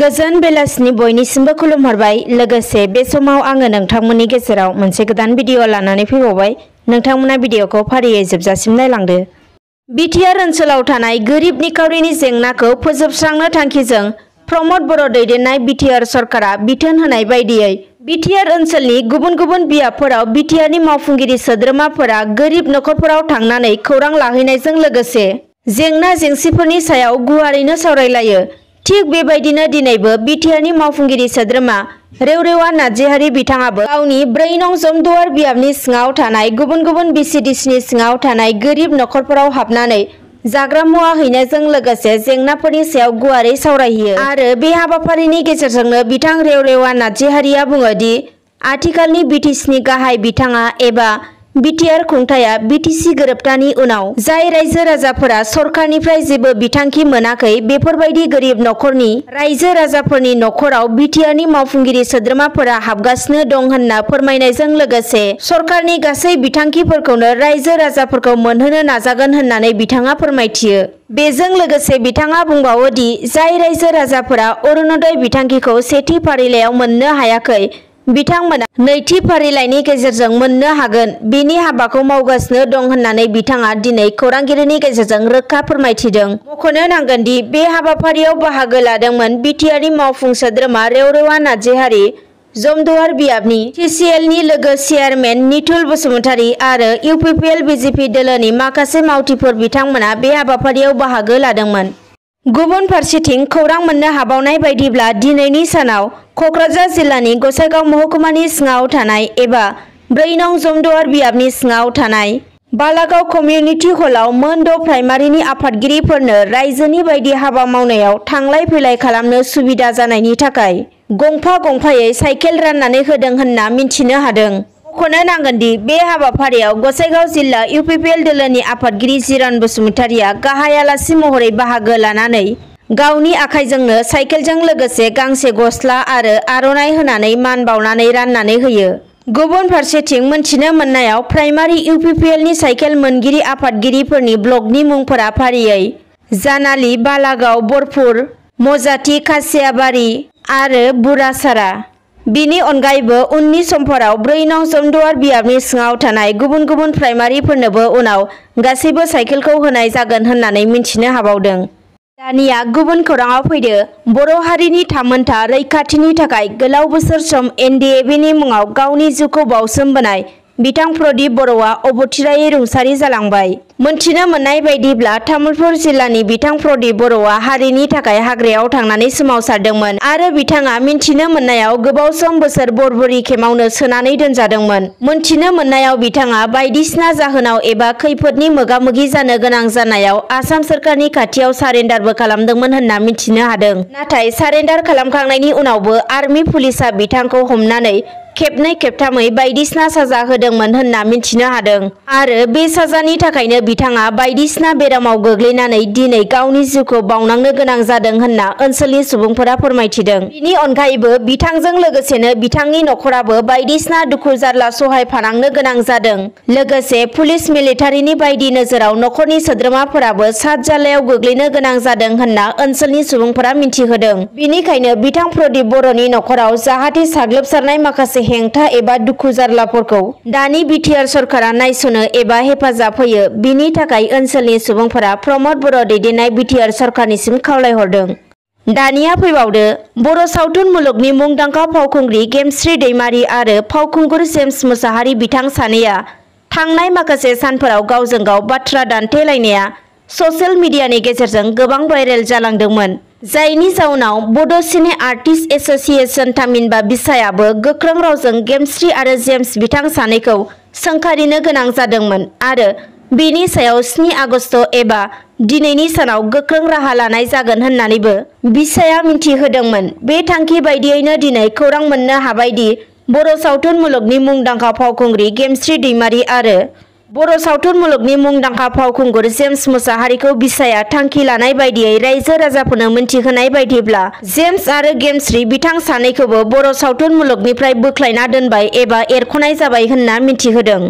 गोजोन बेलासिनि बयनिसिमबो खुलुमहरबाय। लोगोसे बे समाव आङो नोंथांमोननि गेजेराव मोनसे गोदान भिडिअ लानानै फैबावबाय। नोंथांमोना भिडिअखौ फारियै जोबजासिम नायलांदो। बिटिआर ओनसोलाव थानाय गोरिब निखावरिनि जेंनाखौ फोजोबस्रांनो थांखिजों प्रमद बर' दैदेननाय बिटिआर सरकारा बिथोन होनाय बायदियै बिटिआर ओनसोलनि गुबुन गुबुन बियाबफोराव बिटिआरनि मावफुंगिरि सोद्रोमाफोरा गोरिब नखरफोराव थांनानै खौरां लाहैनायजों लोगोसे जेंना जेंसिफोरनि सायाव गुवारैनो सावरायलायो। थिग बेबायदिनो दिनैबो बिटिआरनि मावफुंगिरि सोद्रोमा रेवरेवा नार्जिहारि बिथाङाबो गावनि 4 नं जमदुवार बियाबनि सिङाव थानाय गुबुन गुबुन बिसिडिसिनि सिङाव थानाय गोरिब नखरफोराव हाबनानै जाग्रा मुवा हैनायजों लोगोसे जेंनाफोरनि सायाव गुवारै सावरायहैयो आरो बे हाबाफारिनि गेजेरजोंनो बिथां रेवरेवा नार्जिहारिया बुङो दि आथिखालनि बिटिसिनि गाहाय बिथाङा एबा बिटिआर खुंथाया बिटिसि गोरोबथानि उनाव जाय रायजो राजाफोरा सरकारनिफ्राय जेबो बिथांखि मोनाखै बेफोरबायदि गोरिब नखरनि रायजो राजाफोरनि नखराव बिटिआरनि मावफुंगिरि सोद्रोमाफोरा हाबगासिनो दं होनना फोरमायनायजों लोगोसे सरकारनि गासै बिथांखिफोरखौनो रायजो राजाफोरखौ मोनहोनो नाजागोन होननानै बिथाङा फोरमायथियो। बेजों लोगोसे बिथाङा बुंबावो दि जाय रायजो राजाफोरा अरुणोदय बिथांखिखौ सेथि फारिलाइयाव मोननो हायाखै बिथांमोना नैथि फारिलाइनि गेजेरजों मोननो हागोन। बेनि हाबाखौ मावगासिनो दं होननानै बिथाङा दिनै खौरांगिरिनि गेजेरजों रोखा फोरमायथिदों। मख'नो नांगोन दि बे हाबाफारियाव बाहागो लादोंमोन बिटिआरनि मावफुं सोद्रोमा रेवरेवा नार्जिहारि, जमदुवार बियाबनि टिसिएलनि लोगो चेयारमेन निथुल बसुमतारी आरो इउपिपिएल बिजेपि दोलोनि माखासे मावथिफोर बिथांमोना बे हाबाफारियाव बाहागो लादोंमोन। गुबुन फारसेथिं खौरां मोननो हाबावनाय बायदिब्ला दिनैनि सानाव क'क्राझार जिल्लानि गसाइगाव महकुमानि सिङाव थानाय एबा 4 नं जमदुवार बियाबनि सिङाव थानाय बालागाव कमिउनिटि हलाव मोन 6 प्राइमारिनि आफादगिरिफोरनो रायजोनि बायदि हाबा मावनायाव थांलाय फैलाय खालामनो सुबिदा जानायनि थाखाय गंफा गंफायै साइकेल राननानै होदों होनना मिन्थिनो हादों। मख'नो नांगोन दि बे हाबाफारियाव गसाइगाव जिल्ला इउपिपिएल दोलोनि आफादगिरि जिरन बसुमतारीया गाहाय आलासि महरै बाहागो लानानै गावनि आखाइजोंनो साइकेलजों लोगोसे गांसे गस्ला आरो आर'नाइ होनानै मान बावनानै राननानै होयो। गुबुन फारसेथिं मोनथिनो मोननायाव प्राइमारि इउपिपिएलनि साइकेल मोनगिरि आफादगिरिफोरनि ब्लकनि मुंफोरा फारियै जानालि, बालागाव, बरफुर, मजाथि, खासियाबारि आरो बुरासारा। बिनि अनगायैबो उननि समफोराव 4 नं जमदुवार बियाबनि सिङाव थानाय गुबुन गुबुन प्राइमारिफोरनोबो उनाव गासैबो साइकेलखौ होनाय जागोन होननानै मिन्थिनो हाबावदों। दानिया गुबुन खौराङाव फैदो। बर' हारिनि थामोनथा रैखाथिनि थाखाय गोलाव बोसोर सम NDFB मुङाव गावनि जिउखौ बावसोमबोनाय बिथां प्रदीप बर'आ अबथिरायै रुंसारि जालांबाय। मोनथिनो मोननाय बायदिब्ला तामुलपुर जिल्लानि बिथां प्रदीप बर'आ हारिनि थाखाय हाग्रायाव थांनानै सोमावसारदोंमोन आरो बिथाङा मिन्थिनो मोननायाव गोबाव सम बोसोर बरबरि केम्पआवनो सोनानै दोनजादोंमोन। मोनथिनो मोननायाव बिथाङा बायदिसिना जाहोनाव एबा खैफोदनि मोगा-मोगि जानो गोनां जानायाव आसाम सोरखारनि खाथियाव सारेन्डारबो खालामदोंमोन होनना मिन्थिनो हादों। नाथाय सारेन्डार खालामखांनायनि उनावबो आर्मि पुलिसआ बिथांखौ हमनानै खेबनै खेबथामै बायदिसिना साजा होदोंमोन होनना मिन्थिनो हादों आरो बे साजानि थाखायनो बिथाङा बायदिसिना बेरामाव गोग्लैनानै दिनै गावनि जिउखौ बावनांनो गोनां जादों होनना ओनसोलनि सुबुंफोरा फोरमायथिदों। बिनि अनगायैबो बिथांजों लोगोसेनो बिथांनि नखराबो बायदिसिना दुखु जारला सहायफानांनो गोनां जादों। लोगोसे पुलिस मिलिटारिनि बायदि नोजोराव नखरनि सोद्रोमाफोराबो साद जाल्लायाव गोग्लैनो गोनां जादों होनना ओनसोलनि सुबुंफोरा मिन्थिहोदों। बिनिखायनो बिथां प्रदीप बर'नि नखराव जाहाथे साग्लोबसारनाय माखासे हेंथा एबा दुखु जारलाफोरखौ दानि बिटिआर सरकारा नायस'नो एबा हेफाजाब होयो बिनि थाखाय ओनसोलनि सुबुंफोरा प्रमद बर' दैदेननाय बिटिआर सरकारनिसिम खावलायहरदों। दानिया फैबावदो। बर' सावथुन मुलुगनि मुंदांखा फावखुंग्रि गेमस्रि दैमारि आरो फावखुंगुर जेम्स मुसाहारि बिथां सानैया थांनाय माखासे सानफोराव गावजों गाव बाथ्रा दान्थेलायनाया ससियेल मिडियानि गेजेरजों गोबां भाइरेल जालांदोंमोन। जायनि जाउनाव बड' सिने आर्टिस्ट एस'सिएशन थामहिनबा बिसायाबो गोख्रों रावजों गेमस्रि आरो जेम्स बिथां सानैखौ सोंखारिनो गोनां जादोंमोन आरो बेनि सायाव 7 आगस्ट एबा दिनैनि सानाव गोख्रों राहा लानाय जागोन होननानैबो बिसाया मिन्थिहोदोंमोन। बे थांखि बायदियैनो दिनै खौरां मोननो हाबायदि बर' सावथुन मुलुगनि मुंदांखा फावखुंग्रि गेमस्रि दैमारि आरो बर' सावथुन मुलुगनि मुंदांखा फावखुंगुर जेम्स मुसाहारिखौ बिसाया थांखि लानाय बायदियै रायजो राजाफोरनो मिन्थिहोनाय बायदिब्ला जेम्स आरो गेमस्रि बिथां सानैखौबो बर' सावथुन मुलुगनिफ्राय बोख्लायना दोनबाय एबा एरख'नाय जाबाय होनना मिन्थिहोदों।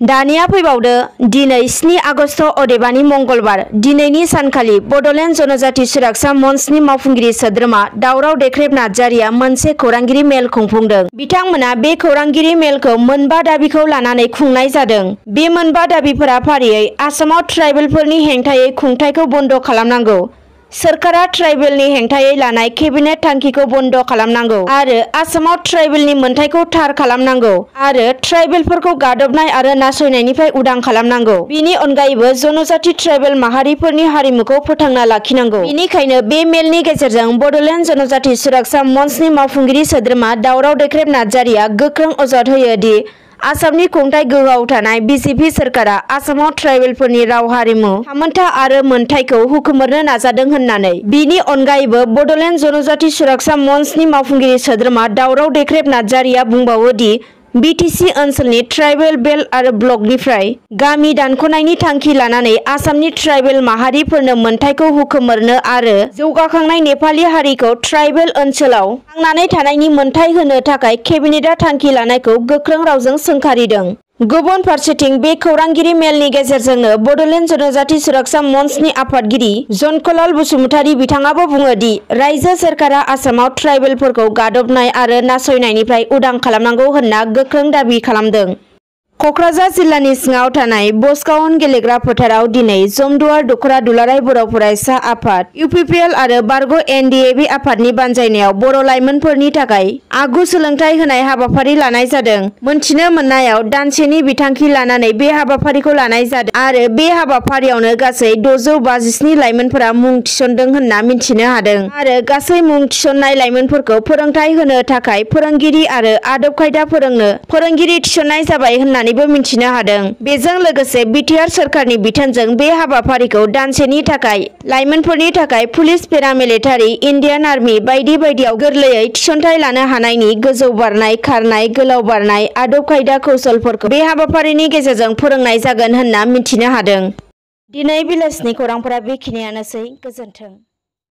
दानिया फैबावदो दिनै 7 आगस्ट अदेबानि मंगलबार दिनैनि सानखालि बड'लेण्ड जनजाति सुरक्षा मन्चनि मावफुंगिरि सोद्रोमा दावराव देख्रेब नार्जारिया मोनसे खौरांगिरि मेल खुंफुंदों। बिथांमोना बे खौरांगिरि मेलखौ मोनबा दाबिखौ लानानै खुंनाय जादों। बे मोनबा दाबिफोरा फारियै आसामाव ट्राइबेलफोरनि हेंथायै खुंथायखौ बन्द खालामनांगौ, सोरखारा ट्राइबेलनि हेंथायै लानाय केबिनेट थांखिखौ बन्द खालामनांगौ आरो आसामाव ट्राइबेलनि मोनथायखौ थार खालामनांगौ आरो ट्राइबेलफोरखौ गादबनाय आरो नासयनायनिफ्राय उदां खालामनांगौ। बेनि अनगायैबो जनजाति ट्राइबेल माहारिफोरनि हारिमुखौ फोथांना लाखिनांगौ। बेनिखायनो बे मेलनि गेजेरजों बड'लेण्ड जनजाति सुरक्षा मन्चनि मावफुंगिरि सोद्रोमा दावराव देख्रेब नार्जारिया गोख्रों अजद होयो दि आसामनि खुंथाय गोहोआव थानाय बिजेपि सोरखारा आसामाव ट्राइबेलफोरनि राव हारिमु थामोनथा आरो मोनथायखौ हुखुमोरनो नाजादों होननानै। बिनि अनगायैबो बड'लेण्ड जनजाति सुरक्षा मन्चनि मावफुंगिरि सोद्रोमा दावराव देख्रेब नार्जारिया बुंबावो दि बिटिसि ओनसोलनि ट्राइबेल बेल्ट आरो ब्लकनिफ्राय गामि दानख'नायनि थांखि लानानै आसामनि ट्राइबेल माहारिफोरनो मोनथायखौ हुखुमोरनो आरो जौगाखांनाय नेपालि हारिखौ ट्राइबेल ओनसोलाव थांनानै थानायनि मोनथाय होनो थाखाय केबिनेटआ थांखि लानायखौ गोख्रों रावजों सोंखारिदों। गुबुन फारसेथिं बे खौरांगिरि मेलनि गेजेरजोंनो बड'लेण्ड जनजाति सुरक्षा मन्चनि आफादगिरि जनकलाल बसुमतारी बिथाङाबो बुङो दि रायजो सोरखारा आसामाव ट्राइबेलफोरखौ गादबनाय आरो नासयनायनिफ्राय उदां खालामनांगौ होनना गोख्रों दाबि खालामदों। क'क्राझार जिल्लानि सिङाव थानाय बसकाउन गेलेग्रा फोथाराव दिनै जमदुवार दख'रा दुलाराय बर' फरायसा आफाद इउपिपिएल आरो बारग' NDFB आफादनि बानजायनायाव बर' लाइमोनफोरनि थाखाय आगु सोलोंथाइ होनाय हाबाफारि लानाय जादों। मोनथिनो मोननायाव दानसेनि बिथांखि लानानै बे हाबाफारिखौ लानाय जादों आरो बे हाबाफारियावनो गासै 657 लाइमोनफोरा मुं थिसनदों होनना मिन्थिनो हादों आरो गासै मुं थिसननाय लाइमोनफोरखौ फोरोंथाइ होनो थाखाय फोरोंगिरि आरो आदब खायदा फोरोंनो फोरोंगिरि थिसननाय जाबाय होननानै मिन्थिनो हादों। बेजों लोगोसे बिटिआर सोरखारनि बिथोनजों बे हाबाफारिखौ दानसेनि थाखाय लाइमोनफोरनि थाखाय पुलिस, पेरामिलिटारि, इन्डियान आर्मि बायदि बायदियाव गोरलैयै थिसनथाइ लानो हानायनि गोजौ बारनाय, खारनाय, गोलाव बारनाय आदब खायदा कौशलफोरखौ बे हाबाफारिनि गेजेरजों फोरोंनाय जागोन होनना मिन्थिनो हादों। दिनै बेलासिनि खौरांफोरा बेखिनियानोसै। गोजोन्थों।